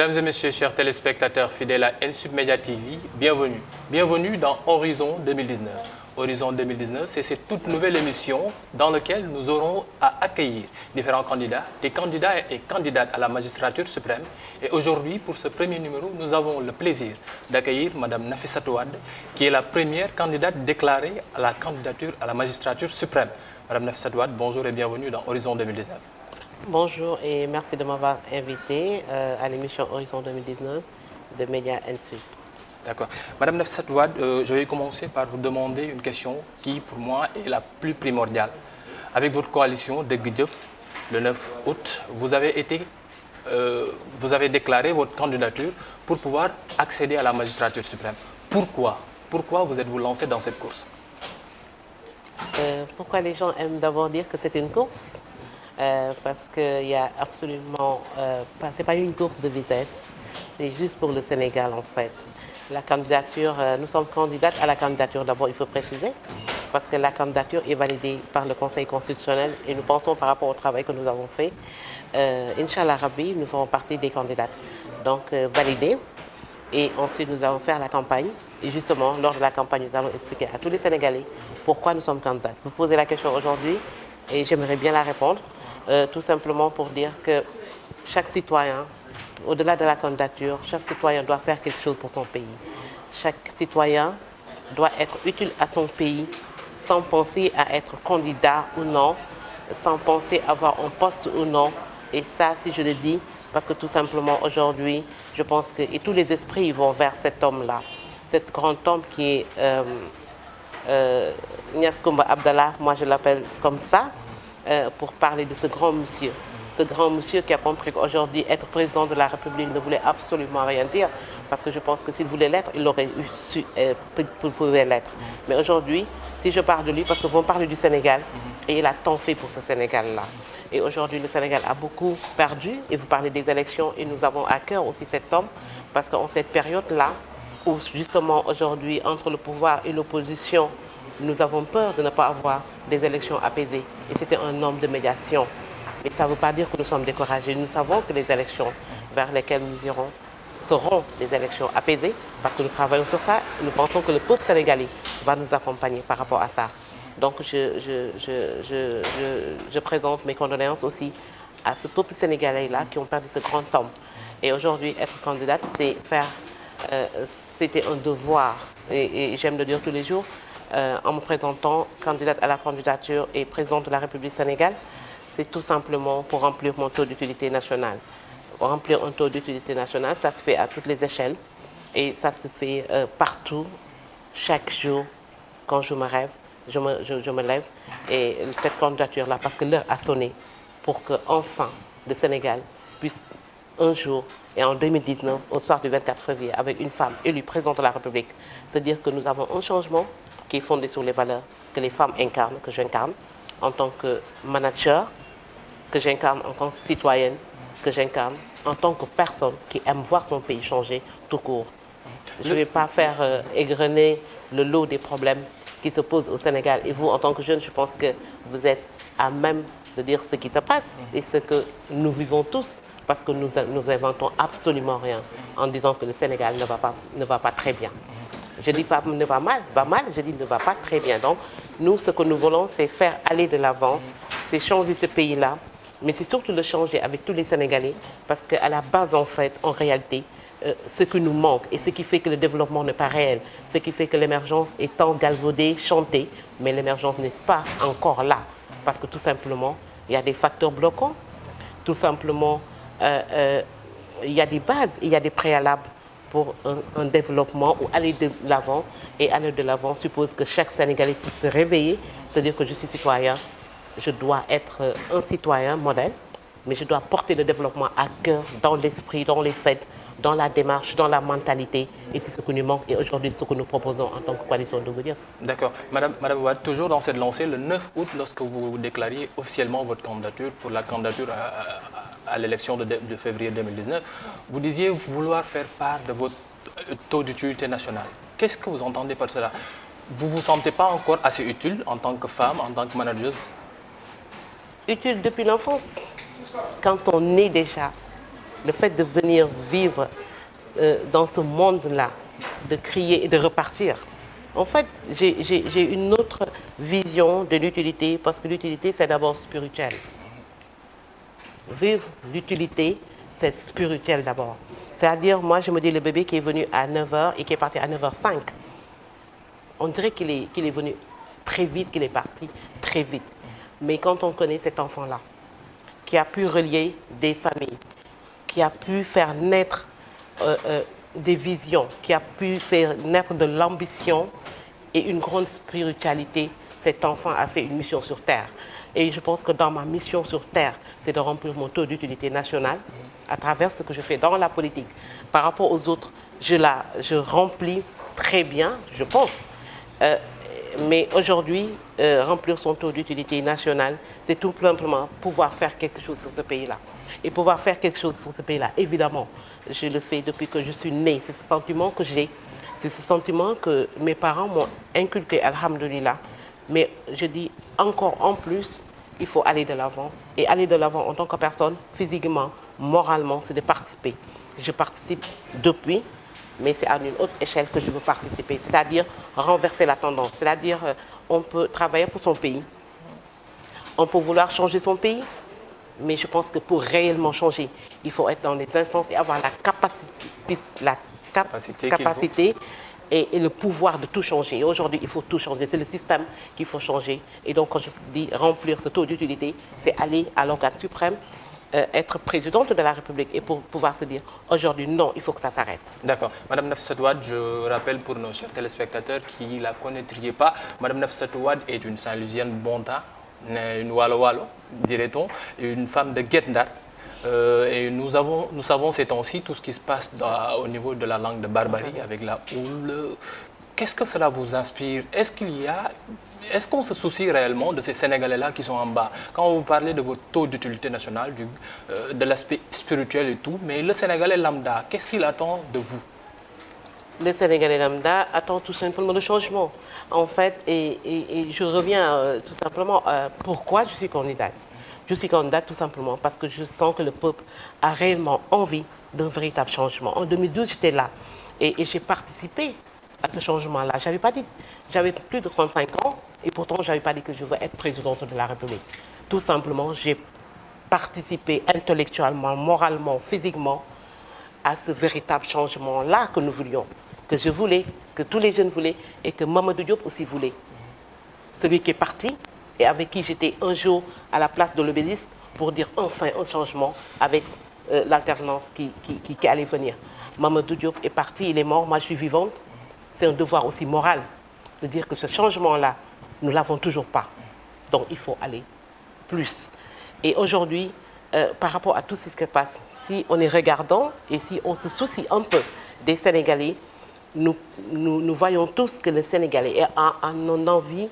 Mesdames et messieurs, chers téléspectateurs fidèles à NSUB Média TV, bienvenue. Bienvenue dans Horizon 2019. Horizon 2019, c'est cette toute nouvelle émission dans laquelle nous aurons à accueillir différents candidats, des candidats et candidates à la magistrature suprême. Et aujourd'hui, pour ce premier numéro, nous avons le plaisir d'accueillir Mme Nafissatou Wade, qui est la première candidate déclarée à la candidature à la magistrature suprême. Mme Nafissatou Wade, bonjour et bienvenue dans Horizon 2019. Bonjour et merci de m'avoir invité à l'émission Horizon 2019 de Média NSUB. D'accord. Madame Nafissatou Wade, je vais commencer par vous demander une question qui, pour moi, est la plus primordiale. Avec votre coalition de Guidjef, le 9 août, vous avez déclaré votre candidature pour pouvoir accéder à la magistrature suprême. Pourquoi vous êtes-vous lancé dans cette course? Pourquoi les gens aiment d'abord dire que c'est une course? Parce qu'il y a absolument c'est pas une course de vitesse, c'est juste pour le Sénégal en fait. La candidature, nous sommes candidates à la candidature d'abord, il faut préciser, parce que la candidature est validée par le Conseil constitutionnel et nous pensons par rapport au travail que nous avons fait, Inch'Allah Rabbi, nous ferons partie des candidates. Donc validée, et ensuite nous allons faire la campagne. Et justement, lors de la campagne, nous allons expliquer à tous les Sénégalais pourquoi nous sommes candidates. Vous posez la question aujourd'hui et j'aimerais bien la répondre. Tout simplement pour dire que chaque citoyen, au-delà de la candidature, chaque citoyen doit faire quelque chose pour son pays. Chaque citoyen doit être utile à son pays sans penser à être candidat ou non, sans penser avoir un poste ou non. Et ça, si je le dis, parce que tout simplement aujourd'hui, je pense que et tous les esprits vont vers cet homme-là, cet grand homme qui est Niass Koumba Abdallah, moi je l'appelle comme ça. Pour parler de ce grand monsieur qui a compris qu'aujourd'hui être président de la République ne voulait absolument rien dire, parce que je pense que s'il voulait l'être, il aurait su pouvait l'être. Mais aujourd'hui, si je parle de lui, parce que vous me parlez du Sénégal, et il a tant fait pour ce Sénégal-là. Et aujourd'hui, le Sénégal a beaucoup perdu, et vous parlez des élections, et nous avons à cœur aussi cet homme, parce qu'en cette période-là, où justement aujourd'hui, entre le pouvoir et l'opposition, nous avons peur de ne pas avoir des élections apaisées. Et c'était un homme de médiation. Et ça ne veut pas dire que nous sommes découragés. Nous savons que les élections vers lesquelles nous irons seront des élections apaisées, parce que nous travaillons sur ça. Nous pensons que le peuple sénégalais va nous accompagner par rapport à ça. Donc je présente mes condoléances aussi à ce peuple sénégalais-là qui ont perdu ce grand homme. Et aujourd'hui, être candidate, c'est faire... c'était un devoir. Et j'aime le dire tous les jours. En me présentant candidate à la candidature et présidente de la République du Sénégal, c'est tout simplement pour remplir mon taux d'utilité nationale. Pour remplir un taux d'utilité nationale, ça se fait à toutes les échelles et ça se fait partout, chaque jour, quand je me rêve, je me lève. Et cette candidature-là, parce que l'heure a sonné pour que enfin le Sénégal puisse un jour, et en 2019, au soir du 24 février, avec une femme élue présidente de la République, c'est-à-dire que nous avons un changement qui est fondé sur les valeurs que les femmes incarnent, que j'incarne en tant que manager, que j'incarne en tant que citoyenne, que j'incarne en tant que personne qui aime voir son pays changer tout court. Je ne vais pas faire égrener le lot des problèmes qui se posent au Sénégal. Et vous, en tant que jeune, je pense que vous êtes à même de dire ce qui se passe et ce que nous vivons tous, parce que nous inventons absolument rien en disant que le Sénégal ne va pas très bien. Je dis pas ne va mal, je dis ne va pas très bien. Donc, nous, ce que nous voulons, c'est faire aller de l'avant, c'est changer ce pays-là, mais c'est surtout le changer avec tous les Sénégalais, parce qu'à la base, en fait, en réalité, ce qui nous manque et ce qui fait que le développement n'est pas réel, ce qui fait que l'émergence est tant galvaudée, chantée, mais l'émergence n'est pas encore là, parce que tout simplement, il y a des facteurs bloquants, tout simplement, il y a des bases, il y a des préalables pour un développement ou aller de l'avant. Et aller de l'avant suppose que chaque Sénégalais puisse se réveiller, c'est-à-dire que je suis citoyen, je dois être un citoyen modèle, mais je dois porter le développement à cœur, dans l'esprit, dans les faits, dans la démarche, dans la mentalité. Et c'est ce que nous manque et aujourd'hui ce que nous proposons en tant que coalition de Guidjef. D'accord. Madame Wade, toujours dans cette lancée, le 9 août, lorsque vous déclariez officiellement votre candidature pour la candidature à l'élection de février 2019, vous disiez vouloir faire part de votre taux d'utilité nationale. Qu'est-ce que vous entendez par cela? Vous ne vous sentez pas encore assez utile en tant que femme, en tant que manageuse? Utile depuis l'enfance. Quand on est déjà le fait de venir vivre dans ce monde-là, de crier et de repartir. En fait, j'ai une autre vision de l'utilité, parce que l'utilité, c'est d'abord spirituel. Vivre l'utilité, c'est spirituel d'abord. C'est-à-dire, moi, je me dis, le bébé qui est venu à 9 h et qui est parti à 9 h 05, on dirait qu'il est venu très vite, qu'il est parti très vite. Mais quand on connaît cet enfant-là, qui a pu relier des familles, qui a pu faire naître des visions, qui a pu faire naître de l'ambition et une grande spiritualité, cet enfant a fait une mission sur Terre. Et je pense que dans ma mission sur Terre, c'est de remplir mon taux d'utilité nationale à travers ce que je fais dans la politique. Par rapport aux autres, je remplis très bien, je pense. Mais aujourd'hui, remplir son taux d'utilité nationale, c'est tout simplement pouvoir faire quelque chose sur ce pays-là. Et pouvoir faire quelque chose sur ce pays-là, évidemment, je le fais depuis que je suis née. C'est ce sentiment que j'ai, c'est ce sentiment que mes parents m'ont inculqué, alhamdoulilah. Mais je dis encore en plus, il faut aller de l'avant. Et aller de l'avant en tant que personne, physiquement, moralement, c'est de participer. Je participe depuis, mais c'est à une autre échelle que je veux participer. C'est-à-dire renverser la tendance. C'est-à-dire on peut travailler pour son pays. On peut vouloir changer son pays. Mais je pense que pour réellement changer, il faut être dans les instances et avoir la capacité et le pouvoir de tout changer. Et aujourd'hui, il faut tout changer. C'est le système qu'il faut changer. Et donc, quand je dis remplir ce taux d'utilité, c'est aller à l'organe suprême, être présidente de la République et pour pouvoir se dire aujourd'hui, non, il faut que ça s'arrête. D'accord. Madame Nafissatou Wade, je rappelle pour nos chers téléspectateurs qui ne la connaîtraient pas, Madame Nafissatou Wade est une Saint-Louisienne bonta, une Walo-Walo, dirait-on, une femme de Guet Ndar. Et nous savons ces temps-ci tout ce qui se passe au niveau de la langue de Barbarie avec la houle. Qu'est-ce que cela vous inspire? Est-ce qu'on se soucie réellement de ces Sénégalais-là qui sont en bas? Quand vous parlez de votre taux d'utilité nationale, de l'aspect spirituel et tout, mais le Sénégalais lambda, qu'est-ce qu'il attend de vous? Le Sénégalais lambda attend tout simplement le changement. En fait, et je reviens tout simplement, pourquoi je suis candidate? Je suis candidate tout simplement parce que je sens que le peuple a réellement envie d'un véritable changement. En 2012, j'étais là et j'ai participé à ce changement-là. J'avais plus de 35 ans et pourtant, je n'avais pas dit que je veux être présidente de la République. Tout simplement, j'ai participé intellectuellement, moralement, physiquement à ce véritable changement-là que nous voulions, que je voulais, que tous les jeunes voulaient et que Mamadou Diop aussi voulait. Celui qui est parti et avec qui j'étais un jour à la place de l'obélisque pour dire enfin un changement avec l'alternance qui allait venir. Mamadou Diop est parti, il est mort, moi je suis vivante. C'est un devoir aussi moral de dire que ce changement-là, nous ne l'avons toujours pas. Donc il faut aller plus. Et aujourd'hui, par rapport à tout ce qui se passe, si on est regardant et si on se soucie un peu des Sénégalais, nous voyons tous que le Sénégalais a une envie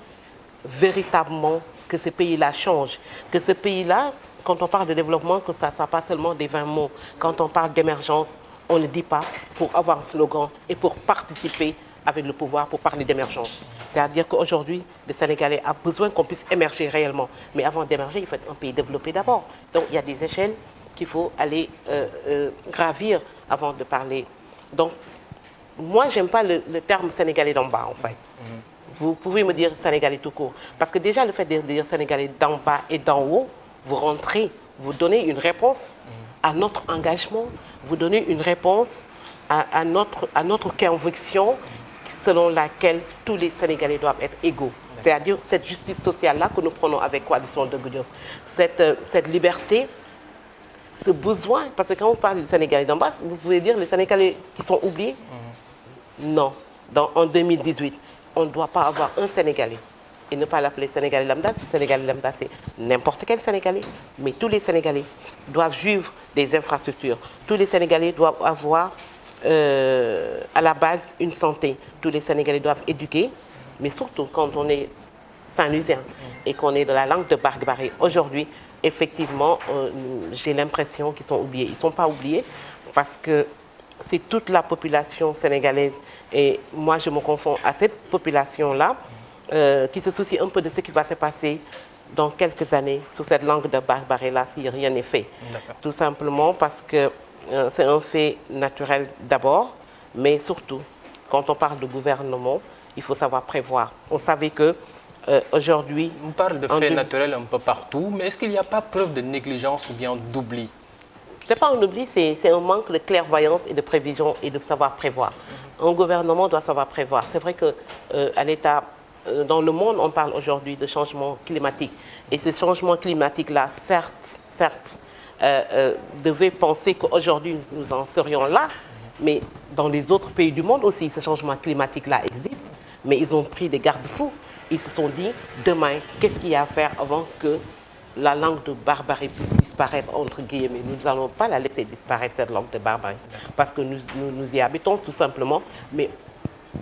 véritablement que ce pays-là change. Que ce pays-là, quand on parle de développement, que ça ne soit pas seulement des 20 mots. Quand on parle d'émergence, on ne dit pas pour avoir un slogan et pour participer avec le pouvoir pour parler d'émergence. C'est-à-dire qu'aujourd'hui, le Sénégalais a besoin qu'on puisse émerger réellement. Mais avant d'émerger, il faut être un pays développé d'abord. Donc il y a des échelles qu'il faut aller gravir avant de parler. Donc, moi, je n'aime pas le terme Sénégalais d'en bas, en fait. Vous pouvez me dire Sénégalais tout court. Parce que déjà, le fait de dire Sénégalais d'en bas et d'en haut, vous rentrez, vous donnez une réponse à notre engagement, vous donnez une réponse à notre conviction selon laquelle tous les Sénégalais doivent être égaux. C'est-à-dire cette justice sociale-là que nous prenons avec Coalition de Goudios. Cette liberté, ce besoin, parce que quand on parle des Sénégalais d'en bas, vous pouvez dire les Sénégalais qui sont oubliés. Non. En 2018, on ne doit pas avoir un Sénégalais et ne pas l'appeler Sénégalais lambda. Sénégalais lambda, c'est n'importe quel Sénégalais. Mais tous les Sénégalais doivent suivre des infrastructures. Tous les Sénégalais doivent avoir à la base une santé. Tous les Sénégalais doivent éduquer, mais surtout quand on est Saint-Lusien et qu'on est de la langue de Barbarie. Aujourd'hui, effectivement, j'ai l'impression qu'ils sont oubliés. Ils ne sont pas oubliés parce que c'est toute la population sénégalaise et moi je me confonds à cette population-là qui se soucie un peu de ce qui va se passer dans quelques années sur cette langue de Barbarie-là si rien n'est fait. Tout simplement parce que c'est un fait naturel d'abord, mais surtout, quand on parle de gouvernement, il faut savoir prévoir. On savait que aujourd'hui... On parle de faits naturels un peu partout, mais est-ce qu'il n'y a pas preuve de négligence ou bien d'oubli? Ce n'est pas un oubli, c'est un manque de clairvoyance et de prévision et de savoir prévoir. Un gouvernement doit savoir prévoir. C'est vrai qu'à l'État, dans le monde, on parle aujourd'hui de changement climatique. Et ce changement climatique-là, certes, devait penser qu'aujourd'hui, nous en serions là, mais dans les autres pays du monde aussi, ce changement climatique-là existe, mais ils ont pris des garde-fous. Ils se sont dit, demain, qu'est-ce qu'il y a à faire avant que la langue de barbarie puisse disparaître, entre guillemets. Nous n'allons pas la laisser disparaître, cette langue de barbarie, parce que nous y habitons tout simplement, mais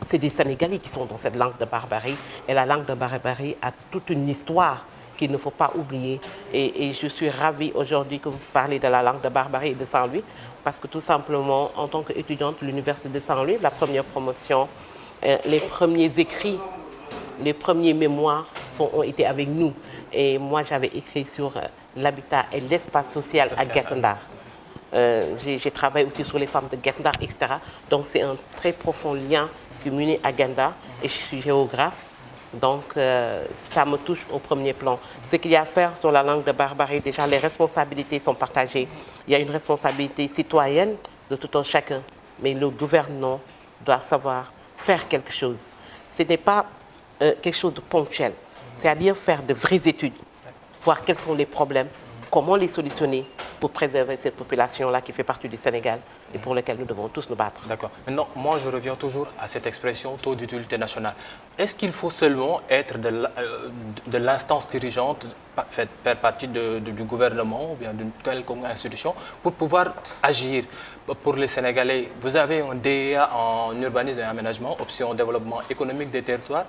c'est des Sénégalais qui sont dans cette langue de barbarie, et la langue de barbarie a toute une histoire qu'il ne faut pas oublier. Et je suis ravie aujourd'hui que vous parlez de la langue de barbarie et de Saint-Louis, parce que tout simplement, en tant qu'étudiante de l'Université de Saint-Louis, la première promotion, les premiers écrits, les premiers mémoires ont été avec nous. Et moi, j'avais écrit sur l'habitat et l'espace social à Guet-Ndar. J'ai travaillé aussi sur les femmes de Guet-Ndar, etc. Donc, c'est un très profond lien qui m'unit à Guet-Ndar. Et je suis géographe. Donc, ça me touche au premier plan. Ce qu'il y a à faire sur la langue de barbarie, déjà, les responsabilités sont partagées. Il y a une responsabilité citoyenne de tout un chacun. Mais le gouvernement doit savoir faire quelque chose. Ce n'est pas quelque chose de ponctuel. C'est-à-dire faire de vraies études, voir quels sont les problèmes, comment les solutionner pour préserver cette population-là qui fait partie du Sénégal et pour laquelle nous devons tous nous battre. D'accord. Maintenant, moi, je reviens toujours à cette expression taux d'utilité nationale. Est-ce qu'il faut seulement être de l'instance dirigeante, faire partie du gouvernement ou bien d'une quelconque institution pour pouvoir agir pour les Sénégalais? Vous avez un DEA en urbanisme et aménagement, option développement économique des territoires,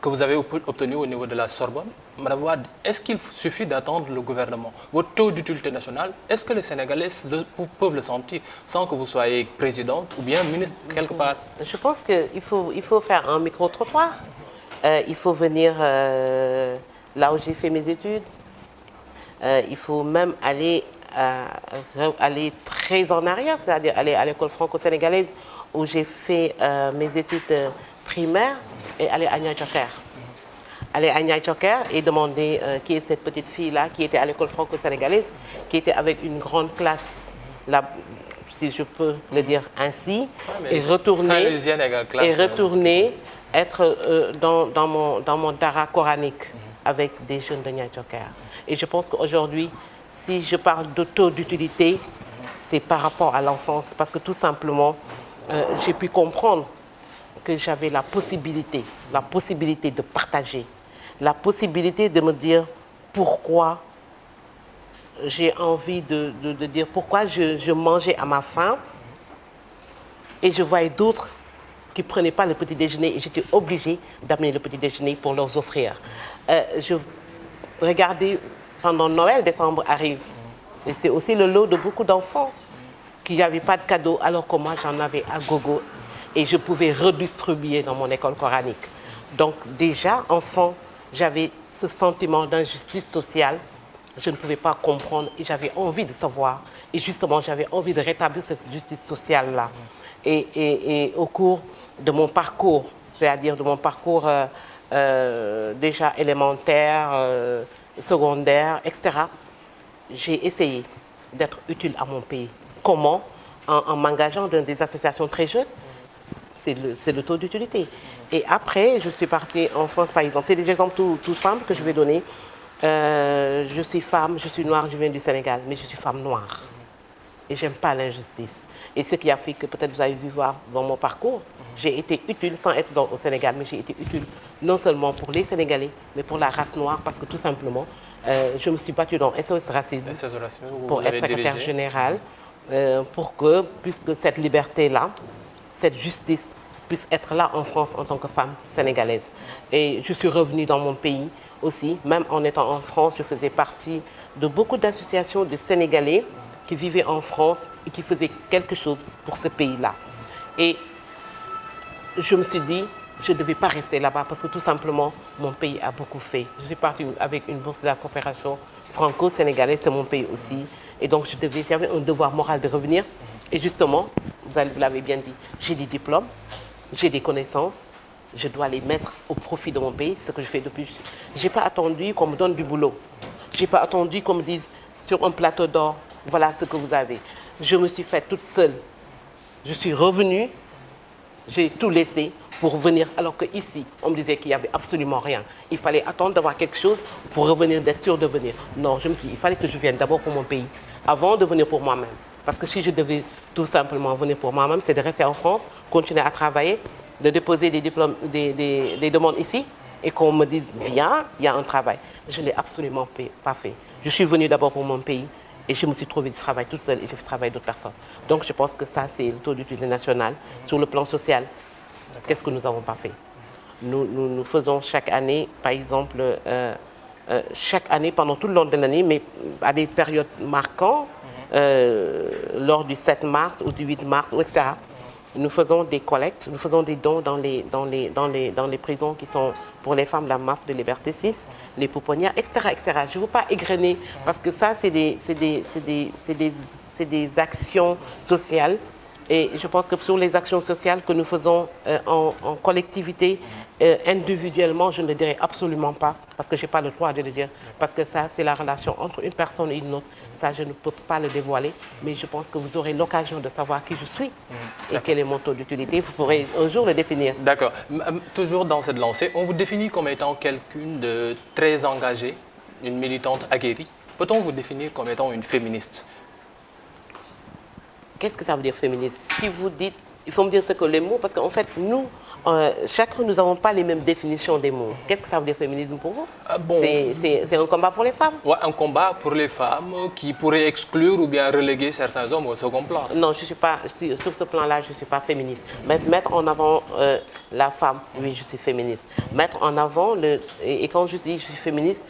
que vous avez obtenu au niveau de la Sorbonne. Madame Wade, est-ce qu'il suffit d'attendre le gouvernement? Votre taux d'utilité nationale, est-ce que les Sénégalais peuvent le sentir sans que vous soyez présidente ou bien ministre quelque part? Je pense qu'il faut faire un micro-trottoir. Il faut venir là où j'ai fait mes études. Il faut même aller très en arrière, c'est-à-dire aller à l'école franco-sénégalaise où j'ai fait mes études primaires et aller à Niayes-Thioker. Aller à Niayes-Thioker et demander qui est cette petite fille-là qui était à l'école franco-sénégalaise, qui était avec une grande classe, là, si je peux le dire ainsi, et retourner être dans mon dara coranique avec des jeunes de Niayes-Thioker. Et je pense qu'aujourd'hui, si je parle de taux d'utilité, c'est par rapport à l'enfance, parce que tout simplement, j'ai pu comprendre que j'avais la possibilité de partager, la possibilité de me dire pourquoi j'ai envie de dire pourquoi je mangeais à ma faim et je voyais d'autres qui ne prenaient pas le petit déjeuner et j'étais obligée d'amener le petit déjeuner pour leur offrir. Je regardais pendant Noël, décembre arrive. Et c'est aussi le lot de beaucoup d'enfants qui n'avaient pas de cadeaux alors que moi j'en avais à gogo et je pouvais redistribuer dans mon école coranique. Donc déjà, enfant, j'avais ce sentiment d'injustice sociale. Je ne pouvais pas comprendre et j'avais envie de savoir. Et justement, j'avais envie de rétablir cette justice sociale-là. Et au cours de mon parcours, c'est-à-dire de mon parcours déjà élémentaire, secondaire, etc., j'ai essayé d'être utile à mon pays. Comment? En m'engageant dans des associations très jeunes. C'est le taux d'utilité. Et après, je suis partie en France, par exemple. C'est des exemples tout simples que je vais donner. Je suis femme, je suis noire, je viens du Sénégal, mais je suis femme noire. Et je n'aime pas l'injustice. Et ce qui a fait que peut-être vous avez vu voir dans mon parcours, j'ai été utile sans être au Sénégal, mais j'ai été utile non seulement pour les Sénégalais, mais pour la race noire, parce que tout simplement, je me suis battue dans SOS Racisme pour être secrétaire générale, pour que, puisque cette liberté-là, cette justice puisse être là en France en tant que femme sénégalaise. Et je suis revenue dans mon pays aussi, même en étant en France, je faisais partie de beaucoup d'associations de Sénégalais qui vivaient en France et qui faisaient quelque chose pour ce pays-là. Et je me suis dit, je ne devais pas rester là-bas parce que tout simplement, mon pays a beaucoup fait. Je suis partie avec une bourse de la coopération franco-sénégalaise, c'est mon pays aussi. Et donc, j'avais un devoir moral de revenir Et justement, vous l'avez bien dit, j'ai des diplômes, j'ai des connaissances, je dois les mettre au profit de mon pays, ce que je fais depuis. Je n'ai pas attendu qu'on me donne du boulot. Je n'ai pas attendu qu'on me dise sur un plateau d'or, voilà ce que vous avez. Je me suis faite toute seule. Je suis revenue, j'ai tout laissé pour venir, alors qu'ici, on me disait qu'il n'y avait absolument rien. Il fallait attendre d'avoir quelque chose pour revenir, d'être sûr de venir. Non, je me suis dit, il fallait que je vienne d'abord pour mon pays, avant de venir pour moi-même. Parce que si je devais tout simplement venir pour moi-même, c'est de rester en France, continuer à travailler, de déposer des diplômes, des demandes ici, et qu'on me dise, viens, il y a un travail. Je ne l'ai absolument pas fait. Je suis venue d'abord pour mon pays, et je me suis trouvée du travail toute seule, et j'ai fait travailler d'autres personnes. Donc je pense que ça, c'est le taux d'utilité national. Sur le plan social, qu'est-ce que nous n'avons pas fait? Nous faisons chaque année, par exemple, chaque année, pendant tout le long de l'année, mais à des périodes marquantes, lors du 7 mars ou du 8 mars, etc., nous faisons des collectes, nous faisons des dons dans les prisons qui sont pour les femmes, la MAF de Liberté 6, les pouponnières, etc., etc. Je ne veux pas égrener, parce que ça, c'est des actions sociales. Et je pense que sur les actions sociales que nous faisons en collectivité, individuellement, je ne le dirai absolument pas, parce que je n'ai pas le droit de le dire, parce que ça, c'est la relation entre une personne et une autre. Ça, je ne peux pas le dévoiler, mais je pense que vous aurez l'occasion de savoir qui je suis et quel est mon taux d'utilité. Vous pourrez un jour le définir. D'accord. Toujours dans cette lancée, on vous définit comme étant quelqu'une de très engagée, une militante aguerrie. Peut-on vous définir comme étant une féministe? Qu'est-ce que ça veut dire féministe? Si vous dites, il faut me dire ce que les mots, parce qu'en fait, nous, chacun, nous n'avons pas les mêmes définitions des mots. Qu'est-ce que ça veut dire féminisme pour vous? Bon, c'est un combat pour les femmes? Ouais, un combat pour les femmes qui pourrait exclure ou bien reléguer certains hommes au second plan. Non, je suis pas, sur ce plan-là, je ne suis pas féministe. Mettre en avant la femme, oui, je suis féministe. Mettre en avant, et quand je dis je suis féministe,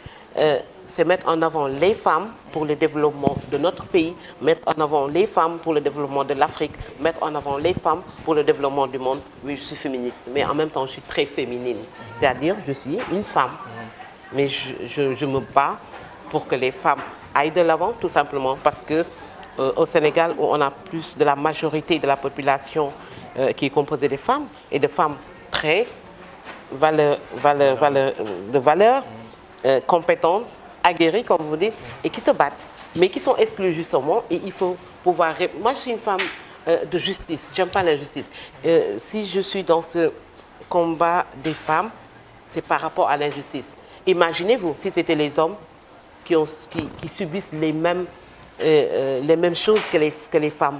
c'est mettre en avant les femmes pour le développement de notre pays, mettre en avant les femmes pour le développement de l'Afrique, mettre en avant les femmes pour le développement du monde. Oui, je suis féministe, mais en même temps, je suis très féminine. C'est-à-dire, je suis une femme, mais je me bats pour que les femmes aillent de l'avant, tout simplement, parce que au Sénégal, où on a plus de la majorité de la population qui est composée de femmes, et de femmes très compétentes, aguerris, comme vous dites, et qui se battent, mais qui sont exclus justement, et il faut pouvoir... Moi, je suis une femme de justice, j'aime pas l'injustice. Si je suis dans ce combat des femmes, c'est par rapport à l'injustice. Imaginez-vous, si c'était les hommes qui subissent les mêmes choses que les femmes.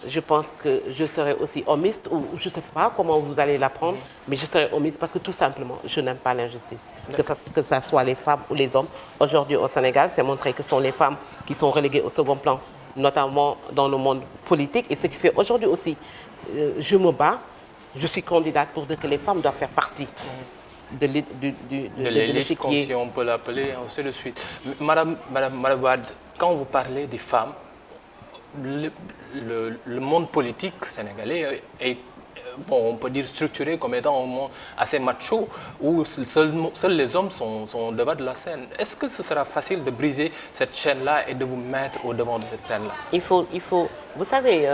Je pense que je serais aussi homiste, ou je ne sais pas comment vous allez l'apprendre, mais je serais homiste parce que tout simplement, je n'aime pas l'injustice. Que ce soit les femmes ou les hommes. Aujourd'hui au Sénégal, c'est montré que ce sont les femmes qui sont reléguées au second plan, notamment dans le monde politique. Et ce qui fait aujourd'hui aussi, je me bats, je suis candidate pour dire que les femmes doivent faire partie de l'échiquier. Si on peut l'appeler, ainsi de suite. Madame Wade, quand vous parlez des femmes, le monde politique sénégalais est, bon, on peut dire structuré comme étant un monde assez macho, où seuls les hommes sont au devant de la scène. Est-ce que ce sera facile de briser cette chaîne-là et de vous mettre au devant de cette scène-là? Il faut, vous savez,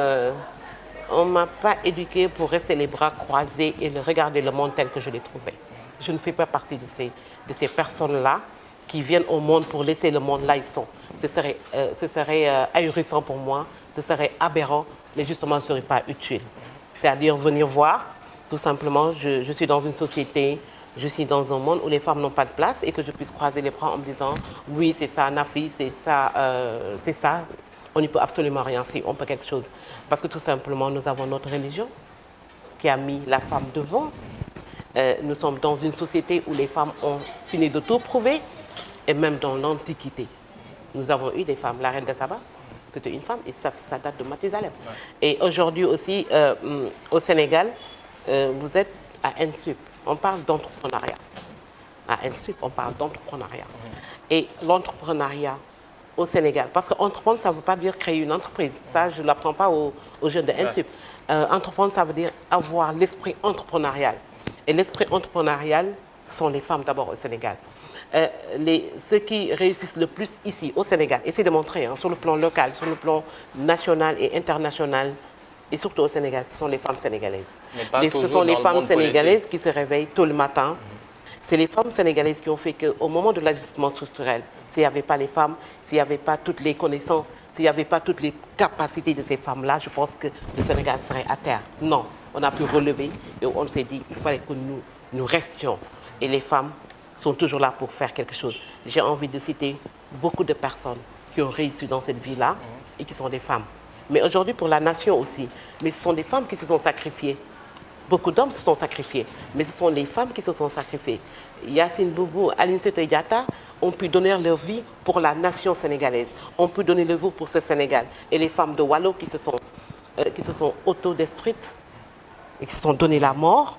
on ne m'a pas éduqué pour rester les bras croisés et regarder le monde tel que je l'ai trouvé. Je ne fais pas partie de ces personnes-là qui viennent au monde pour laisser le monde là où ils sont. Ce serait ahurissant pour moi, ce serait aberrant, mais justement, ce ne serait pas utile. C'est-à-dire venir voir, tout simplement, je suis dans une société, je suis dans un monde où les femmes n'ont pas de place et que je puisse croiser les bras en me disant « Oui, c'est ça, Nafi, c'est ça, on n'y peut absolument rien si on peut quelque chose. » Parce que tout simplement, nous avons notre religion qui a mis la femme devant. Nous sommes dans une société où les femmes ont fini de tout prouver. Et même dans l'Antiquité, nous avons eu des femmes. La reine de Saba, c'était une femme, et ça date de Mathusalem. Ouais. Et aujourd'hui aussi, au Sénégal, vous êtes à ENSUP. On parle d'entrepreneuriat. À ENSUP, on parle d'entrepreneuriat. Et l'entrepreneuriat au Sénégal, parce qu'entreprendre, ça ne veut pas dire créer une entreprise. Ça, je ne l'apprends pas aux jeunes de ENSUP. Entreprendre, ça veut dire avoir l'esprit entrepreneurial. Et l'esprit entrepreneurial, ce sont les femmes d'abord au Sénégal. Ceux qui réussissent le plus ici au Sénégal, et c'est démontré sur le plan local, sur le plan national et international, et surtout au Sénégal, ce sont les femmes sénégalaises. Mais pas Ce toujours sont les dans le femmes monde sénégalaises politique. qui se réveillent tôt le matin. C'est les femmes sénégalaises qui ont fait qu'au moment de l'ajustement structurel, s'il n'y avait pas les femmes, s'il n'y avait pas toutes les connaissances, s'il n'y avait pas toutes les capacités de ces femmes-là, je pense que le Sénégal serait à terre. Non, on a pu relever et on s'est dit qu'il fallait que nous restions. Et les femmes sont toujours là pour faire quelque chose. J'ai envie de citer beaucoup de personnes qui ont réussi dans cette vie-là et qui sont des femmes. Mais aujourd'hui, pour la nation aussi, mais ce sont des femmes qui se sont sacrifiées. Beaucoup d'hommes se sont sacrifiés, mais ce sont les femmes qui se sont sacrifiées. Yacine Boubou, Aline Sitoé Diatta ont pu donner leur vie pour la nation sénégalaise, ont pu donner leur vie pour ce Sénégal. Et les femmes de Wallo qui se sont autodestruites, et qui se sont donné la mort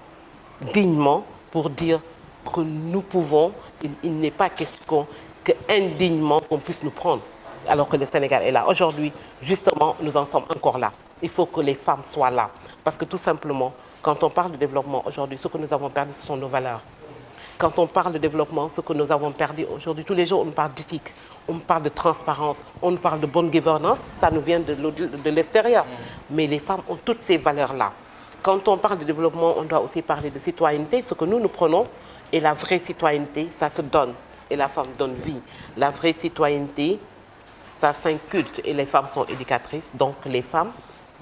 dignement pour dire que nous pouvons, il n'est pas question que indignement qu'on puisse nous prendre, alors que le Sénégal est là. Aujourd'hui, justement, nous en sommes encore là. Il faut que les femmes soient là. Parce que tout simplement, quand on parle de développement aujourd'hui, ce que nous avons perdu, ce sont nos valeurs. Quand on parle de développement, ce que nous avons perdu aujourd'hui, tous les jours, on parle d'éthique, on parle de transparence, on parle de bonne gouvernance, ça nous vient de l'extérieur. Mais les femmes ont toutes ces valeurs-là. Quand on parle de développement, on doit aussi parler de citoyenneté, ce que nous prenons. Et la vraie citoyenneté, ça se donne. Et la femme donne vie. La vraie citoyenneté, ça s'inculte. Et les femmes sont éducatrices. Donc les femmes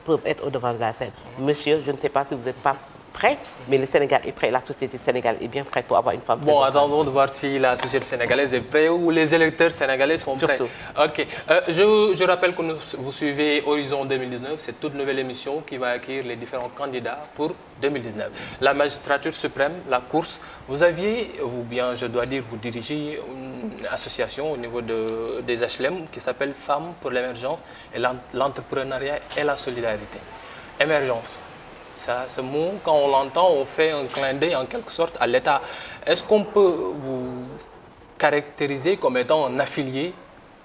peuvent être au devant de la scène. Monsieur, je ne sais pas si vous n'êtes pas prêt, mais le Sénégal est prêt. La société sénégalaise est bien prête pour avoir une femme. Bon, attendons de voir si la société sénégalaise est prête ou les électeurs sénégalais sont prêts. Surtout. Ok. Je rappelle que vous suivez Horizon 2019, cette toute nouvelle émission qui va accueillir les différents candidats pour 2019. La magistrature suprême, la course, vous aviez, ou bien je dois dire, vous dirigez une association au niveau des HLM qui s'appelle Femmes pour l'émergence et l'entrepreneuriat et la solidarité. Émergence. Ça, ce mot, quand on l'entend, on fait un clin d'œil en quelque sorte à l'État. Est-ce qu'on peut vous caractériser comme étant un affilié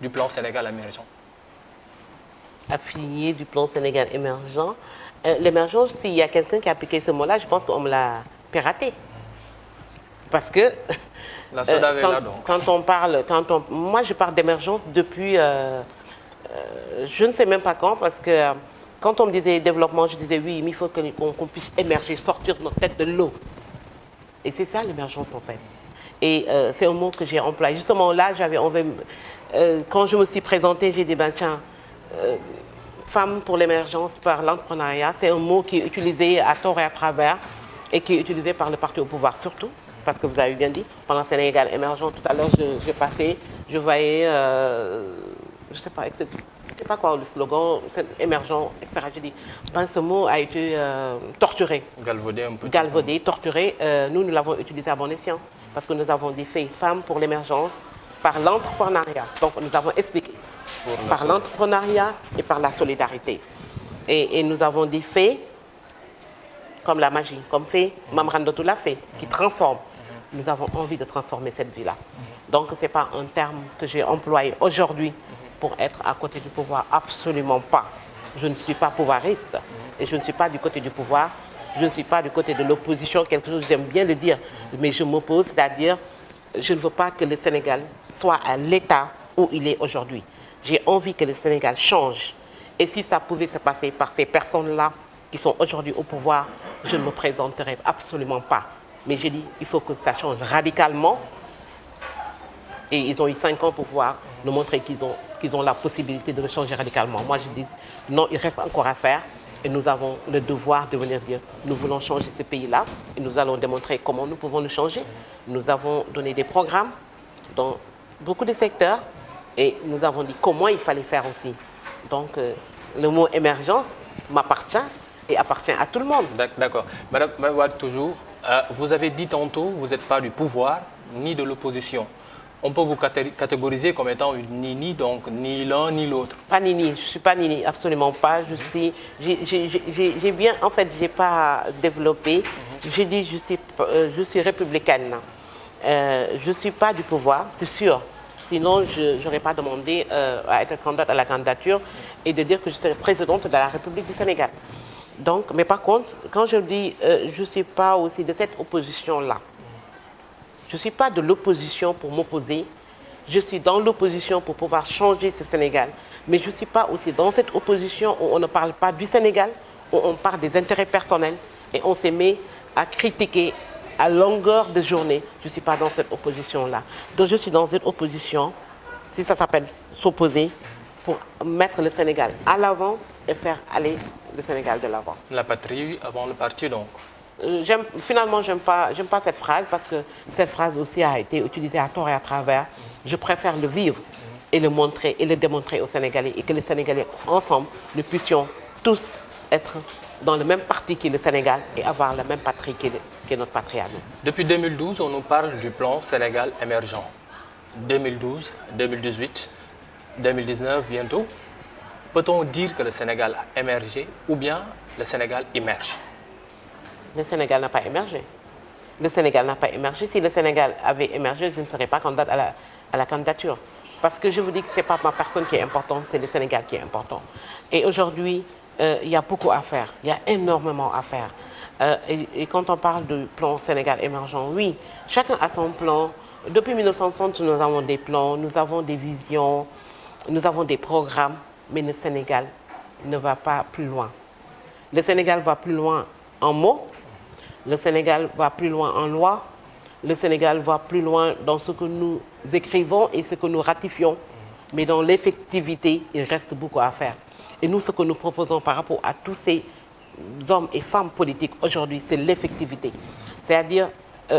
du plan Sénégal émergent? Affilié du plan Sénégal émergent. L'émergence, s'il y a quelqu'un qui a appliqué ce mot-là, je pense qu'on me l'a piraté. Parce que La SODAV est là donc. Moi je parle d'émergence depuis, je ne sais même pas quand, parce que quand on me disait développement, je disais oui, mais il faut qu'on puisse émerger, sortir de notre tête de l'eau. Et c'est ça l'émergence en fait. Et c'est un mot que j'ai employé. Justement là, quand je me suis présentée, j'ai dit, ben tiens, Femmes pour l'émergence par l'entrepreneuriat, c'est un mot qui est utilisé à tort et à travers et qui est utilisé par le parti au pouvoir surtout. Parce que vous avez bien dit, pendant Sénégal émergent, tout à l'heure, j'ai passé, je voyais, je ne sais pas quoi le slogan, émergent, etc. J'ai dit, ben, ce mot a été torturé. Galvaudé un peu. Galvaudé, torturé. Nous l'avons utilisé à bon escient. Parce que nous avons dit fait Femmes pour l'émergence par l'entrepreneuriat. Donc nous avons expliqué par l'entrepreneuriat et par la solidarité. Et nous avons dit fait comme la magie, comme fait Mamrandotou l'a fait, qui transforme. Nous avons envie de transformer cette vie-là. Donc ce n'est pas un terme que j'ai employé aujourd'hui pour être à côté du pouvoir, absolument pas. Je ne suis pas pouvoiriste et je ne suis pas du côté du pouvoir, je ne suis pas du côté de l'opposition, quelque chose, j'aime bien le dire, mais je m'oppose, c'est-à-dire je ne veux pas que le Sénégal soit à l'état où il est aujourd'hui. J'ai envie que le Sénégal change. Et si ça pouvait se passer par ces personnes-là qui sont aujourd'hui au pouvoir, je ne me présenterai absolument pas. Mais j'ai dit, il faut que ça change radicalement. Et ils ont eu 5 ans pour pouvoir nous montrer qu'ils ont la possibilité de le changer radicalement. Moi, je dis, non, il reste encore à faire. Et nous avons le devoir de venir dire, nous voulons changer ce pays-là. Et nous allons démontrer comment nous pouvons le changer. Nous avons donné des programmes dans beaucoup de secteurs. Et nous avons dit comment il fallait faire aussi. Donc, le mot émergence m'appartient et appartient à tout le monde. D'accord. Madame Wade, toujours, vous avez dit tantôt, vous n'êtes pas du pouvoir ni de l'opposition. On peut vous catégoriser comme étant une nini, donc ni l'un ni l'autre. Pas nini, je ne suis pas nini, absolument pas. J'ai bien, en fait, je n'ai pas développé. J'ai dit, je suis républicaine. Je ne suis pas du pouvoir, c'est sûr. Sinon, je n'aurais pas demandé à être candidate à la candidature et de dire que je serai présidente de la République du Sénégal. Donc, mais par contre, quand je dis je ne suis pas aussi de cette opposition-là, je ne suis pas de l'opposition pour m'opposer, je suis dans l'opposition pour pouvoir changer ce Sénégal. Mais je ne suis pas aussi dans cette opposition où on ne parle pas du Sénégal, où on part des intérêts personnels et on se met à critiquer à longueur de journée. Je ne suis pas dans cette opposition-là. Donc je suis dans une opposition, si ça s'appelle s'opposer, pour mettre le Sénégal à l'avant et faire aller le Sénégal de l'avant. La patrie avant le parti, donc. Finalement, j'aime pas cette phrase parce que cette phrase aussi a été utilisée à tort et à travers. Je préfère le vivre et le montrer et le démontrer aux Sénégalais et que les Sénégalais, ensemble, nous puissions tous être dans le même parti qu'est le Sénégal et avoir la même patrie qu'est notre patrie à nous. Depuis 2012, on nous parle du plan Sénégal émergent. 2012, 2018, 2019 bientôt. Peut-on dire que le Sénégal a émergé ou bien le Sénégal émerge? Le Sénégal n'a pas émergé. Le Sénégal n'a pas émergé. Si le Sénégal avait émergé, je ne serais pas candidate à la candidature. Parce que je vous dis que ce n'est pas ma personne qui est importante, c'est le Sénégal qui est important. Et aujourd'hui, il y a beaucoup à faire. Il y a énormément à faire. Et quand on parle du plan Sénégal émergent, oui, chacun a son plan. Depuis 1960, nous avons des plans, nous avons des visions, nous avons des programmes, mais le Sénégal ne va pas plus loin. Le Sénégal va plus loin en mots, le Sénégal va plus loin en loi, le Sénégal va plus loin dans ce que nous écrivons et ce que nous ratifions, mais dans l'effectivité, il reste beaucoup à faire. Et nous, ce que nous proposons par rapport à tous ces hommes et femmes politiques aujourd'hui, c'est l'effectivité. C'est-à-dire,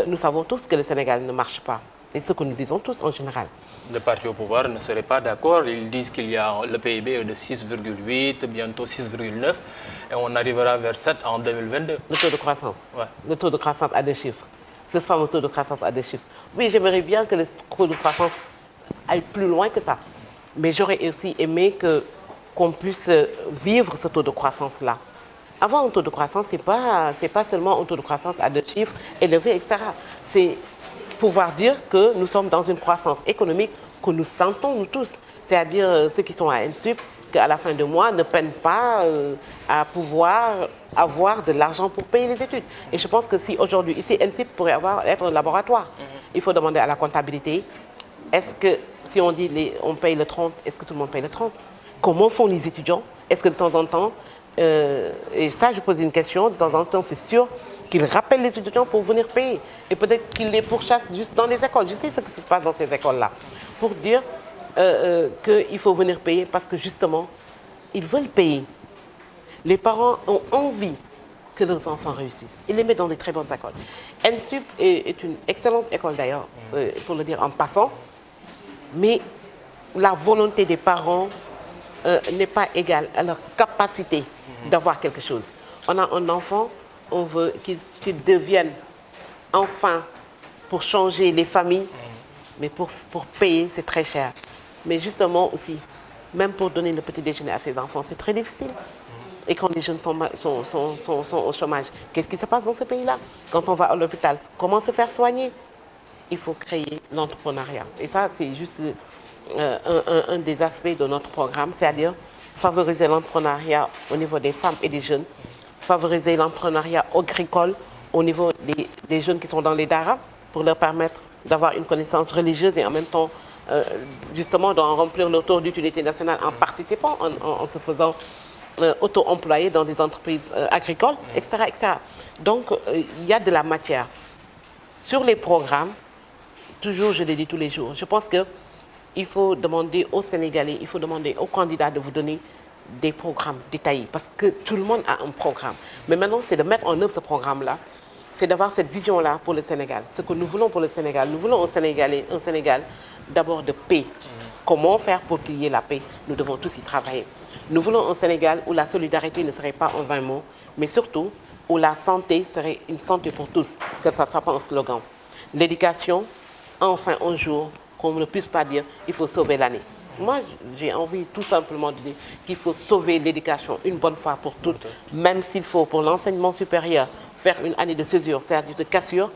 nous savons tous que le Sénégal ne marche pas. Et ce que nous disons tous en général. Le parti au pouvoir ne serait pas d'accord. Ils disent qu'il y a le PIB de 6,8, bientôt 6,9, et on arrivera vers 7 en 2022. Le taux de croissance. Ouais. Le taux de croissance a des chiffres. Ce fameux taux de croissance a des chiffres. Oui, j'aimerais bien que le taux de croissance aille plus loin que ça. Mais j'aurais aussi aimé qu'on puisse vivre ce taux de croissance-là. Avoir un taux de croissance, ce n'est pas seulement un taux de croissance à des chiffres élevés, etc. C'est pouvoir dire que nous sommes dans une croissance économique que nous sentons nous tous. C'est-à-dire ceux qui sont à NSUP, qu'à la fin du mois ne peinent pas à pouvoir avoir de l'argent pour payer les études. Et je pense que si aujourd'hui, ici, NSUP pourrait être un laboratoire. Il faut demander à la comptabilité, est-ce que si on dit on paye le 30, est-ce que tout le monde paye le 30? Comment font les étudiants? Est-ce que de temps en temps, et ça je pose une question, de temps en temps c'est sûr, qu'ils rappellent les étudiants pour venir payer. Et peut-être qu'ils les pourchassent juste dans les écoles. Je sais ce qui se passe dans ces écoles-là. Pour dire qu'il faut venir payer parce que justement, ils veulent payer. Les parents ont envie que leurs enfants réussissent. Ils les mettent dans de très bonnes écoles. NSUP est une excellente école d'ailleurs, pour le dire en passant. Mais la volonté des parents n'est pas égale à leur capacité d'avoir quelque chose. On a un enfant, on veut qu'il devienne enfin pour changer les familles, mais pour payer, c'est très cher. Mais justement aussi, même pour donner le petit déjeuner à ses enfants, c'est très difficile. Et quand les jeunes sont au chômage, qu'est-ce qui se passe dans ce pays-là? Quand on va à l'hôpital, comment se faire soigner? Il faut créer l'entrepreneuriat. Et ça, c'est juste un des aspects de notre programme, c'est-à-dire favoriser l'entrepreneuriat au niveau des femmes et des jeunes, favoriser l'entrepreneuriat agricole au niveau des jeunes qui sont dans les daras pour leur permettre d'avoir une connaissance religieuse et en même temps, justement, d'en remplir le taux d'utilité nationale en participant, en se faisant auto-employer dans des entreprises agricoles, etc., etc. Donc, il y a de la matière. Sur les programmes, toujours, je le dis tous les jours, je pense qu'il faut demander aux Sénégalais, il faut demander aux candidats de vous donner des programmes détaillés, parce que tout le monde a un programme. Mais maintenant, c'est de mettre en œuvre ce programme-là, c'est d'avoir cette vision-là pour le Sénégal. Ce que nous voulons pour le Sénégal, nous voulons un Sénégal d'abord de paix. Comment faire pour qu'il y ait la paix? Nous devons tous y travailler. Nous voulons un Sénégal où la solidarité ne serait pas en vain mots, mais surtout où la santé serait une santé pour tous, que ça ne soit pas un slogan. L'éducation, enfin un jour, qu'on ne puisse pas dire il faut sauver l'année. Moi, j'ai envie tout simplement de dire qu'il faut sauver l'éducation une bonne fois pour toutes, même s'il faut pour l'enseignement supérieur faire une année de césure, c'est-à-dire de cassure,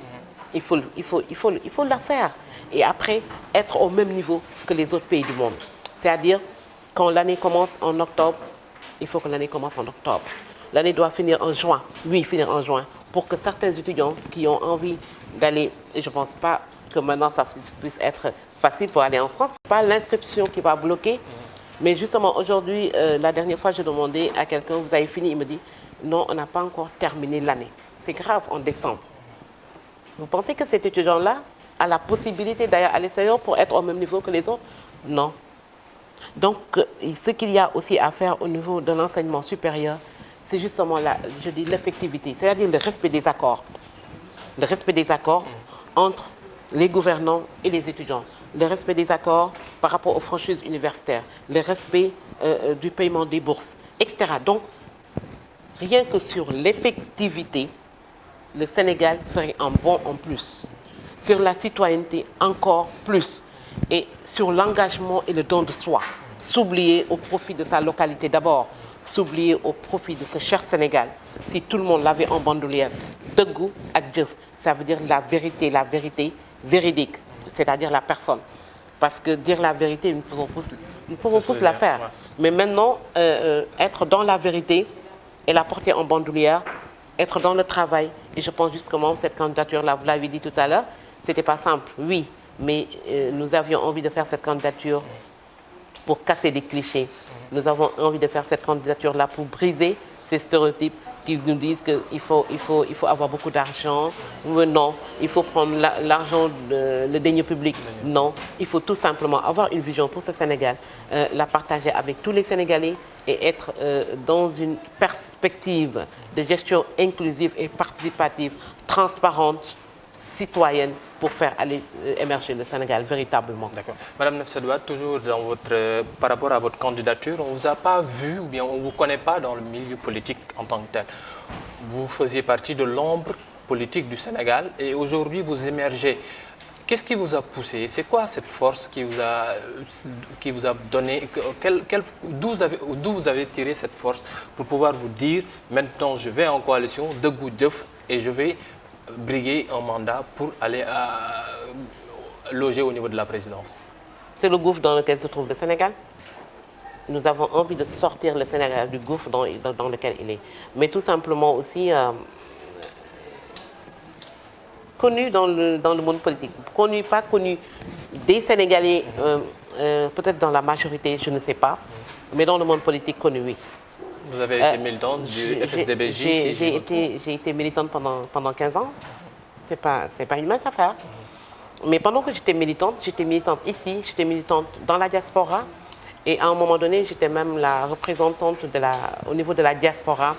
il faut la faire. Et après, être au même niveau que les autres pays du monde. C'est-à-dire, quand l'année commence en octobre, il faut que l'année commence en octobre. L'année doit finir en juin, oui, finir en juin, pour que certains étudiants qui ont envie d'aller, et je ne pense pas que maintenant ça puisse être facile pour aller en France, pas l'inscription qui va bloquer, mais justement aujourd'hui, la dernière fois, j'ai demandé à quelqu'un, vous avez fini, il me dit, non, on n'a pas encore terminé l'année. C'est grave, en décembre. Vous pensez que cet étudiant-là a la possibilité d'aller à l'extérieur pour être au même niveau que les autres? Non. Donc, ce qu'il y a aussi à faire au niveau de l'enseignement supérieur, c'est justement je dis l'effectivité, c'est-à-dire le respect des accords. Le respect des accords entre les gouvernants et les étudiants. Le respect des accords par rapport aux franchises universitaires. Le respect du paiement des bourses, etc. Donc, rien que sur l'effectivité, le Sénégal ferait un bond en plus. Sur la citoyenneté, encore plus. Et sur l'engagement et le don de soi. S'oublier au profit de sa localité d'abord. S'oublier au profit de ce cher Sénégal. Si tout le monde l'avait en bandoulière, debout ak jëf, ça veut dire la vérité véridique, c'est-à-dire la personne. Parce que dire la vérité, nous pouvons tous la faire. Ouais. Mais maintenant, être dans la vérité et la porter en bandoulière, être dans le travail, et je pense justement cette candidature-là, vous l'avez dit tout à l'heure, c'était pas simple, oui, mais nous avions envie de faire cette candidature pour casser des clichés. Nous avons envie de faire cette candidature-là pour briser ces stéréotypes qui nous disent qu'il faut avoir beaucoup d'argent. Non, il faut prendre l'argent, le denier public. Non, il faut tout simplement avoir une vision pour ce Sénégal, la partager avec tous les Sénégalais et être dans une perspective de gestion inclusive et participative, transparente, citoyenne, pour faire aller émerger le Sénégal véritablement. D'accord. Madame Nafsadoua, toujours par rapport à votre candidature, on ne vous a pas vu ou bien on ne vous connaît pas dans le milieu politique en tant que tel. Vous faisiez partie de l'ombre politique du Sénégal et aujourd'hui vous émergez. Qu'est-ce qui vous a poussé? C'est quoi cette force qui vous a donné? D'où vous avez tiré cette force pour pouvoir vous dire maintenant je vais en coalition de Goudjeuf et je vais briguer un mandat pour aller loger au niveau de la présidence? C'est le gouffre dans lequel se trouve le Sénégal. Nous avons envie de sortir le Sénégal du gouffre dans lequel il est. Mais tout simplement aussi connu dans le monde politique. Connu, pas connu des Sénégalais, peut-être dans la majorité, je ne sais pas. Mais dans le monde politique, connu, oui. Vous avez été militante du FSDBJ? J'ai été militante pendant 15 ans. C'est pas une mince affaire. Mais pendant que j'étais militante ici, j'étais militante dans la diaspora. Et à un moment donné, j'étais même la représentante au niveau de la diaspora.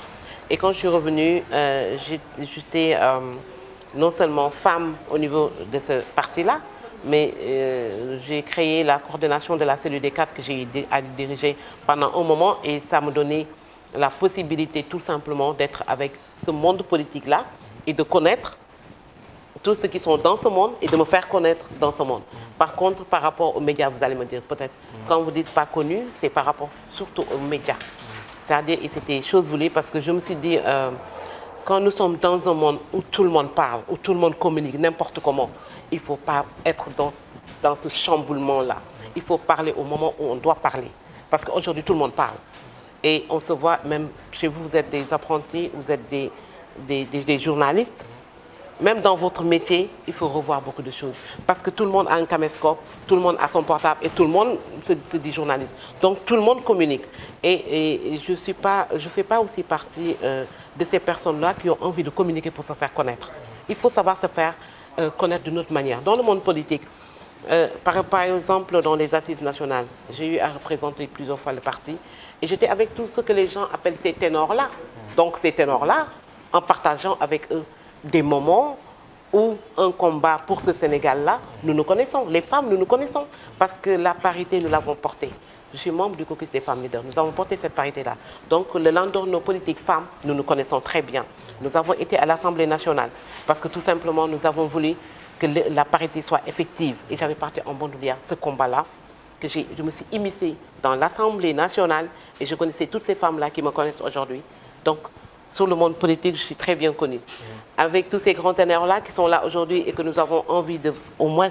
Et quand je suis revenue, j'étais non seulement femme au niveau de ce parti-là, mais j'ai créé la coordination de la cellule des cadres que j'ai dirigée pendant un moment. Et ça me donnait la possibilité tout simplement d'être avec ce monde politique-là et de connaître tous ceux qui sont dans ce monde et de me faire connaître dans ce monde. Par contre, par rapport aux médias, vous allez me dire peut-être, quand vous dites pas connu, c'est par rapport surtout aux médias. C'est-à-dire, et c'était chose voulue parce que je me suis dit, quand nous sommes dans un monde où tout le monde parle, où tout le monde communique n'importe comment, il ne faut pas être dans ce chamboulement-là. Il faut parler au moment où on doit parler. Parce qu'aujourd'hui, tout le monde parle. Et on se voit, même chez vous, vous êtes des apprentis, vous êtes des journalistes. Même dans votre métier, il faut revoir beaucoup de choses. Parce que tout le monde a un caméscope, tout le monde a son portable et tout le monde se dit journaliste. Donc tout le monde communique. Et je ne fais pas aussi partie de ces personnes-là qui ont envie de communiquer pour se faire connaître. Il faut savoir se faire connaître d'une autre manière. Dans le monde politique, par exemple, dans les assises nationales, j'ai eu à représenter plusieurs fois le parti. Et j'étais avec tout ce que les gens appellent ces ténors-là. Donc ces ténors-là, en partageant avec eux des moments où un combat pour ce Sénégal-là, nous nous connaissons. Les femmes, nous nous connaissons. Parce que la parité, nous l'avons portée. Je suis membre du caucus des femmes leaders. Nous avons porté cette parité-là. Donc le landorno politique femmes, nous nous connaissons très bien. Nous avons été à l'Assemblée nationale. Parce que tout simplement, nous avons voulu que la parité soit effective. Et j'avais parti en bandoulière ce combat-là. Je me suis immiscée dans l'Assemblée nationale et je connaissais toutes ces femmes-là qui me connaissent aujourd'hui. Donc, sur le monde politique, je suis très bien connue. Avec tous ces grands ténors-là qui sont là aujourd'hui et que nous avons envie de, au moins,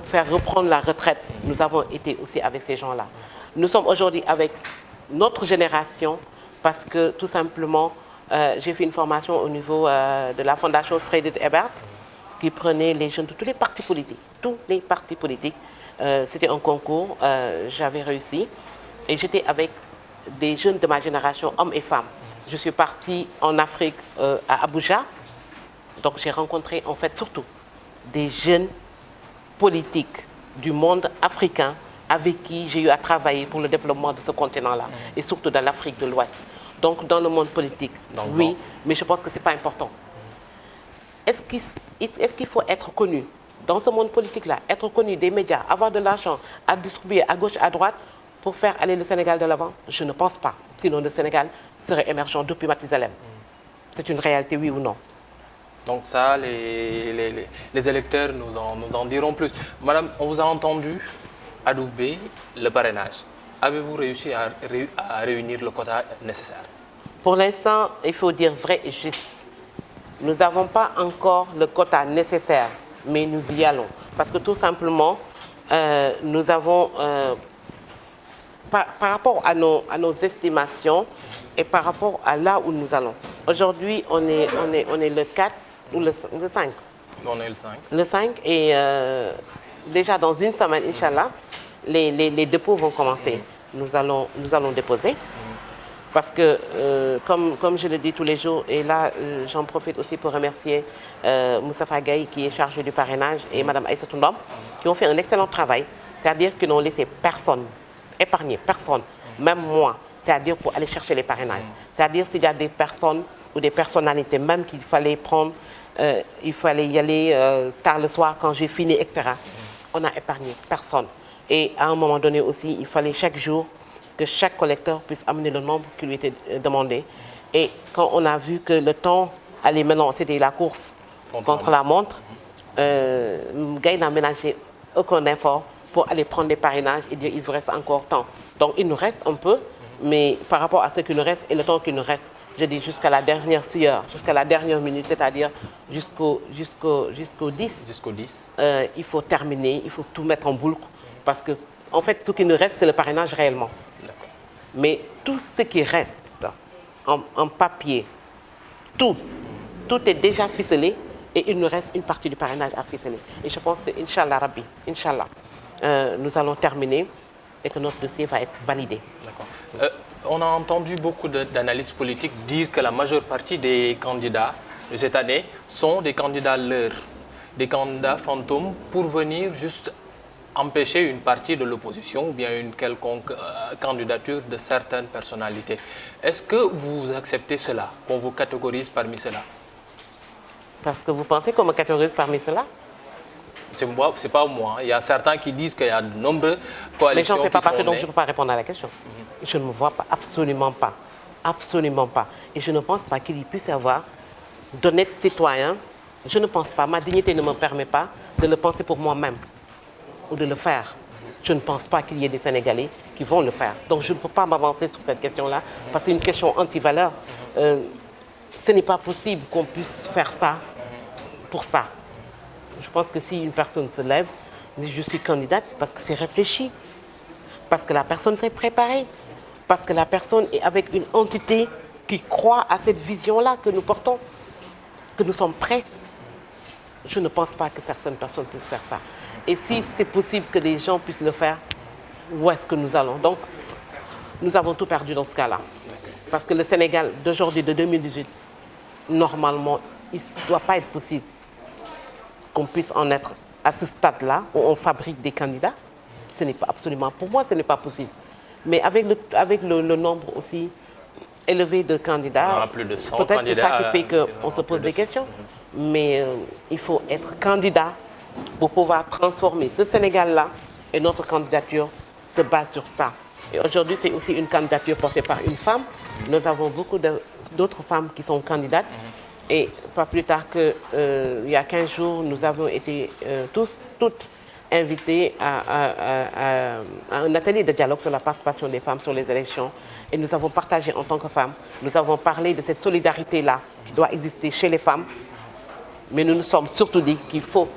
faire reprendre la retraite, nous avons été aussi avec ces gens-là. Nous sommes aujourd'hui avec notre génération parce que, tout simplement, j'ai fait une formation au niveau de la Fondation Frédéric Ebert qui prenait les jeunes de tous les partis politiques. Tous les partis politiques. C'était un concours, j'avais réussi. Et j'étais avec des jeunes de ma génération, hommes et femmes. je suis partie en Afrique, à Abuja. Donc j'ai rencontré en fait surtout des jeunes politiques du monde africain avec qui j'ai eu à travailler pour le développement de ce continent-là, et surtout dans l'Afrique de l'Ouest. Donc dans le monde politique, oui, mais je pense que ce n'est pas important. Est-ce qu'il faut être connu dans ce monde politique-là, être connu des médias, avoir de l'argent à distribuer à gauche, à droite pour faire aller le Sénégal de l'avant? Je ne pense pas. Sinon le Sénégal serait émergent depuis Mathusalem. C'est une réalité, oui ou non? Donc ça, les électeurs nous en diront plus. Madame, on vous a entendu adouber le parrainage. Avez-vous réussi à réunir le quota nécessaire? Pour l'instant, il faut dire vrai et juste. Nous n'avons pas encore le quota nécessaire, mais nous y allons. Parce que tout simplement, nous avons, par rapport à nos estimations et par rapport à là où nous allons. Aujourd'hui, on est le 4 ou le 5. On est le 5. Le 5 et déjà dans une semaine, Inch'Allah, les dépôts vont commencer. Nous allons déposer. Parce que, comme je le dis tous les jours, et là, j'en profite aussi pour remercier Moustapha Gaye, qui est chargé du parrainage, et Mme Aïssatou Ndom, qui ont fait un excellent travail. C'est-à-dire qu'ils n'ont laissé personne, épargné personne, même moi, c'est-à-dire pour aller chercher les parrainages. C'est-à-dire s'il y a des personnes ou des personnalités même qu'il fallait prendre, il fallait y aller tard le soir quand j'ai fini, etc. On n'a épargné personne. Et à un moment donné aussi, il fallait chaque jour que chaque collecteur puisse amener le nombre qui lui était demandé. Et quand on a vu que le temps allait maintenant, c'était la course contre la montre, Gaye n'a ménagé aucun effort pour aller prendre les parrainages et dire il vous reste encore temps. Donc il nous reste un peu, mais par rapport à ce qui nous reste et le temps qui nous reste, je dis jusqu'à la dernière sueur, jusqu'à la dernière minute, c'est-à-dire jusqu'au 10. Jusqu'au 10. Il faut terminer, il faut tout mettre en boucle. Parce que, en fait, ce qui nous reste, c'est le parrainage réellement. Mais tout ce qui reste en papier, tout est déjà ficelé et il nous reste une partie du parrainage à ficeler. Et je pense que, Inch'Allah Rabbi, Inch'Allah, nous allons terminer et que notre dossier va être validé. D'accord. On a entendu beaucoup d'analystes politiques dire que la majeure partie des candidats de cette année sont des candidats leurs, des candidats fantômes pour venir juste empêcher une partie de l'opposition ou bien une quelconque candidature de certaines personnalités. Est-ce que vous acceptez cela, qu'on vous catégorise parmi cela? Parce que vous pensez qu'on me catégorise parmi cela? C'est pas moi. Il y a certains qui disent qu'il y a de nombreuses coalitions. Mais j'en fais pas partie, donc je ne peux pas répondre à la question. Je ne me vois pas, absolument pas. Absolument pas. Et je ne pense pas qu'il puisse y avoir d'honnêtes citoyens. Je ne pense pas. Ma dignité ne me permet pas de le penser pour moi-même ou de le faire. Je ne pense pas qu'il y ait des Sénégalais qui vont le faire. Donc je ne peux pas m'avancer sur cette question-là parce que c'est une question anti-valeur. Ce n'est pas possible qu'on puisse faire ça pour ça. Je pense que si une personne se lève, dit je suis candidate, c'est parce que c'est réfléchi, parce que la personne s'est préparée, parce que la personne est avec une entité qui croit à cette vision-là que nous portons, que nous sommes prêts. Je ne pense pas que certaines personnes puissent faire ça. Et si c'est possible que les gens puissent le faire, où est-ce que nous allons? Donc, nous avons tout perdu dans ce cas-là. Parce que le Sénégal d'aujourd'hui, de 2018, normalement, il ne doit pas être possible qu'on puisse en être à ce stade-là où on fabrique des candidats. Ce n'est pas absolument, pour moi, ce n'est pas possible. Mais avec le nombre aussi élevé de candidats, peut-être c'est ça qui fait qu'on se pose des questions. Mais il faut être candidat pour pouvoir transformer ce Sénégal-là, et notre candidature se base sur ça. Et aujourd'hui, c'est aussi une candidature portée par une femme. Nous avons beaucoup d'autres femmes qui sont candidates. Et pas plus tard qu'il y a 15 jours, nous avons été toutes invitées à un atelier de dialogue sur la participation des femmes sur les élections. Et nous avons partagé en tant que femmes, nous avons parlé de cette solidarité-là qui doit exister chez les femmes. Mais nous nous sommes surtout dit qu'il faut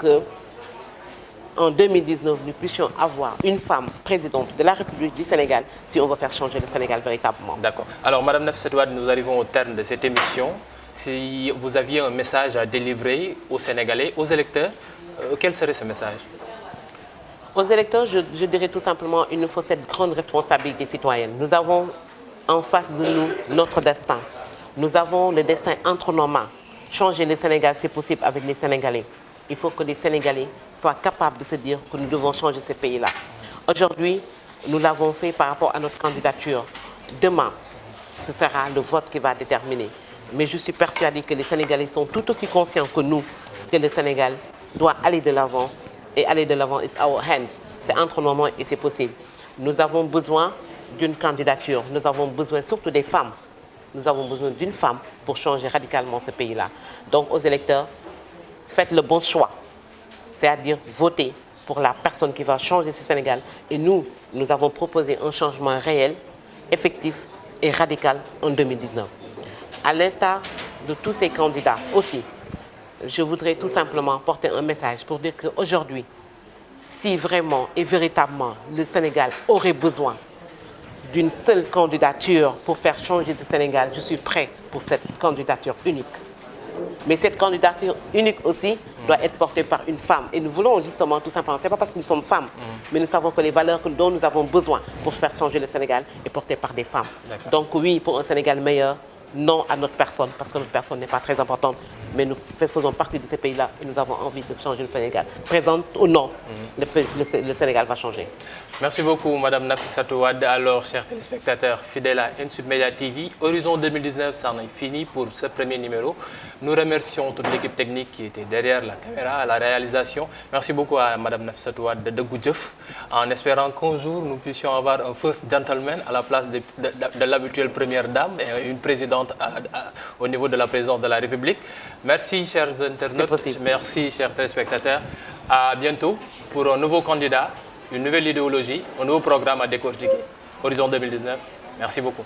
qu'en 2019, nous puissions avoir une femme présidente de la République du Sénégal si on veut faire changer le Sénégal véritablement. D'accord. Alors, Madame Nafissatou Wade, nous arrivons au terme de cette émission. Si vous aviez un message à délivrer aux Sénégalais, aux électeurs, quel serait ce message? Aux électeurs, je dirais tout simplement qu'il nous faut cette grande responsabilité citoyenne. Nous avons en face de nous notre destin. Nous avons le destin entre nos mains. Changer le Sénégal, c'est possible avec les Sénégalais. Il faut que les Sénégalais soient capables de se dire que nous devons changer ce pays-là. Aujourd'hui, nous l'avons fait par rapport à notre candidature. Demain, ce sera le vote qui va déterminer. Mais je suis persuadée que les Sénégalais sont tout aussi conscients que nous, que le Sénégal doit aller de l'avant. Et aller de l'avant, it's our hands. C'est entre nos mains et c'est possible. Nous avons besoin d'une candidature. Nous avons besoin surtout des femmes. Nous avons besoin d'une femme pour changer radicalement ce pays-là. Donc aux électeurs, faites le bon choix. C'est-à-dire votez pour la personne qui va changer ce Sénégal. Et nous avons proposé un changement réel, effectif et radical en 2019. À l'instar de tous ces candidats aussi, je voudrais tout simplement porter un message pour dire qu'aujourd'hui, si vraiment et véritablement le Sénégal aurait besoin d'une seule candidature pour faire changer ce Sénégal, je suis prêt pour cette candidature unique. Mais cette candidature unique aussi doit être portée par une femme. Et nous voulons justement tout simplement, ce n'est pas parce que nous sommes femmes, mais nous savons que les valeurs dont nous avons besoin pour faire changer le Sénégal est portée par des femmes. Donc oui, pour un Sénégal meilleur, non à notre personne, parce que notre personne n'est pas très importante, mais nous faisons partie de ces pays-là et nous avons envie de changer le Sénégal. Présente ou non, le Sénégal va changer. Merci beaucoup, Madame Nafissatou Wade. Alors, chers téléspectateurs fidèles à Ensud Media TV, Horizon 2019, ça en est fini pour ce premier numéro. Nous remercions toute l'équipe technique qui était derrière la caméra, à la réalisation. Merci beaucoup à Madame Nafissatou Wade de Goudjeuf, en espérant qu'un jour nous puissions avoir un first gentleman à la place de l'habituelle première dame et une présidente au niveau de la présidence de la République. Merci, chers internautes. Merci, chers téléspectateurs. À bientôt pour un nouveau candidat, une nouvelle idéologie, un nouveau programme à décortiquer. Horizon 2019. Merci beaucoup.